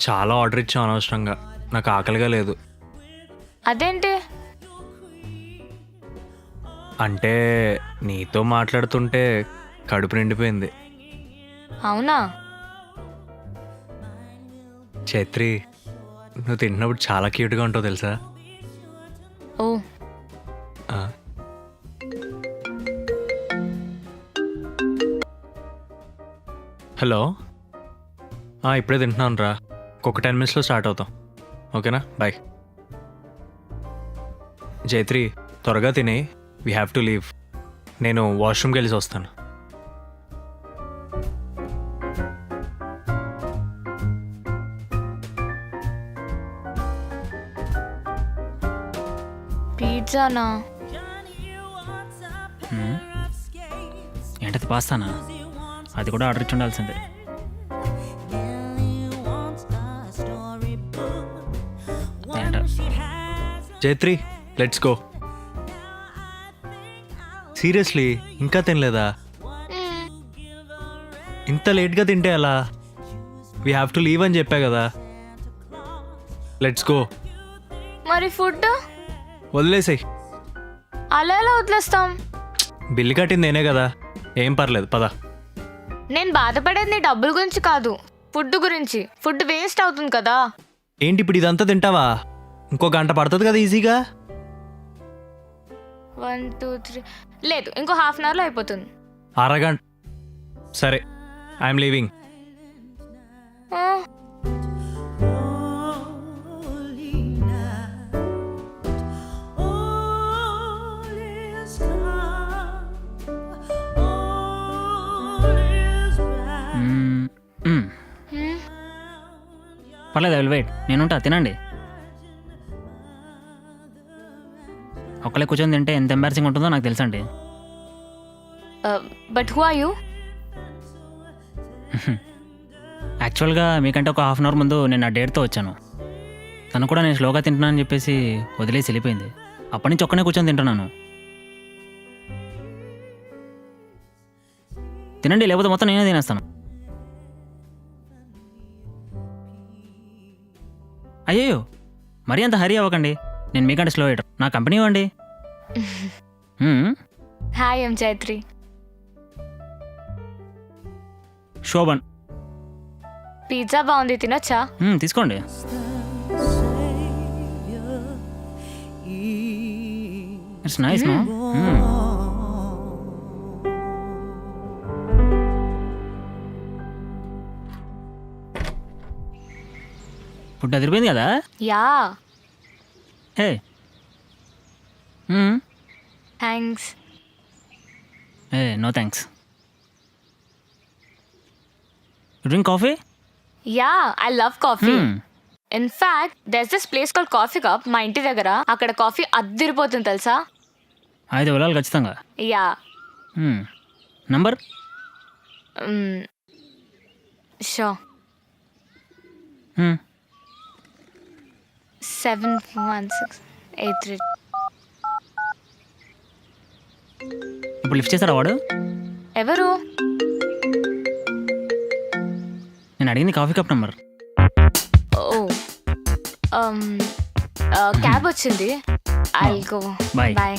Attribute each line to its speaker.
Speaker 1: చాలా ఆర్డర్ ఇచ్చాం అనవసరంగా. నాకు ఆకలిగా లేదు.
Speaker 2: అదేంటి?
Speaker 1: అంటే నీతో మాట్లాడుతుంటే కడుపు నిండిపోయింది.
Speaker 2: అవునా?
Speaker 1: చైత్రి, నువ్వు తింటున్నప్పుడు చాలా క్యూట్గా ఉంటావు తెలుసా?
Speaker 2: ఓ
Speaker 1: ఆ. హలో, ఇప్పుడే తింటున్నాను రా. ఒక 10 minutesలో స్టార్ట్ అవుతాం. ఓకేనా? బాయ్. జైత్రి, త్వరగా తినే. We have to leave. నేను వాష్రూమ్కి వెళ్ళి వస్తాను.
Speaker 2: పిజ్జానా?
Speaker 3: ఏంటది, పాస్తానా? అది కూడా ఆర్డర్ ఇచ్చి ఉండాల్సిందే.
Speaker 1: జైత్రి, లెట్స్ గో. సీరియస్లీ ఇంకా తినలేదా? ఇంత లేట్గా తింటే ఎలా? వీ హ్యావ్ టు లీవ్ అని చెప్పా కదా. Let's go.
Speaker 2: మరి ఫుడ్
Speaker 1: వదిలేసాయి.
Speaker 2: అలా ఎలా వదిలేస్తాం?
Speaker 1: బిల్లు కట్టింది నేనే కదా, ఏం పర్లేదు, పద.
Speaker 2: నేను బాధపడేది నీ డబ్బుల గురించి కాదు, ఫుడ్ గురించి. ఫుడ్ వేస్ట్ అవుతుంది కదా.
Speaker 1: ఏంటి ఇప్పుడు ఇదంతా తింటావా? ఇంకో గంట పడుతుంది కదా ఈజీగా.
Speaker 2: 1 2 3 లేదు, ఇంకో హాఫ్ అన్ అవర్లో అయిపోతుంది.
Speaker 1: అరగంట. సరే, ఐఎమ్ లీవింగ్.
Speaker 3: పర్లేదు, ఐ విల్ వెయిట్. నేనుంటా, తినండి. ఒక్కలే కూర్చొని తింటే ఎంత ఎంబారసింగ్ ఉంటుందో నాకు తెలుసండి.
Speaker 2: But who are you?
Speaker 3: యాక్చువల్గా మీకంటే ఒక హాఫ్ అన్ అవర్ ముందు నేను నా డేట్తో వచ్చాను. తను కూడా నేను స్లోగా తింటున్నానని చెప్పేసి వదిలేసి వెళ్ళిపోయింది. అప్పటి నుంచి ఒక్కనే కూర్చొని తింటున్నాను. తినండి, లేకపోతే మొత్తం నేనే తినేస్తాను. అయ్యో, మరీ అంత హరీ అవ్వకండి. నేను మీకంటే స్లో ఎయిటర్. నా కంపెనీ ఇవ్వండి.
Speaker 2: Hi, I'm Chaitri.
Speaker 3: Shobhan.
Speaker 2: Pizza బాగుంది, తినొచ్చా?
Speaker 3: తీసుకోండి. It's nice no. ఫుడ్ అదిరిపోయింది కదా.
Speaker 2: యా.
Speaker 3: Hey,
Speaker 2: thanks.
Speaker 3: ఏ no thanks. Drink coffee?
Speaker 2: Yeah, I love coffee. In fact there's this place called coffee cup మా ఇంటి దగ్గర. అక్కడ కాఫీ అద్దిరిపోతుంది తెలుసా.
Speaker 3: అయితే వెళ్ళాలి ఖచ్చితంగా.
Speaker 2: యా.
Speaker 3: నంబర్?
Speaker 2: షో 71683.
Speaker 3: ఇప్పుడు లిఫ్ట్ చేశారా వాడు?
Speaker 2: ఎవరు?
Speaker 3: నేను అడిగింది coffee cup number.
Speaker 2: Oh, cab వచ్చింది. I will go.
Speaker 3: Bye.
Speaker 2: Bye.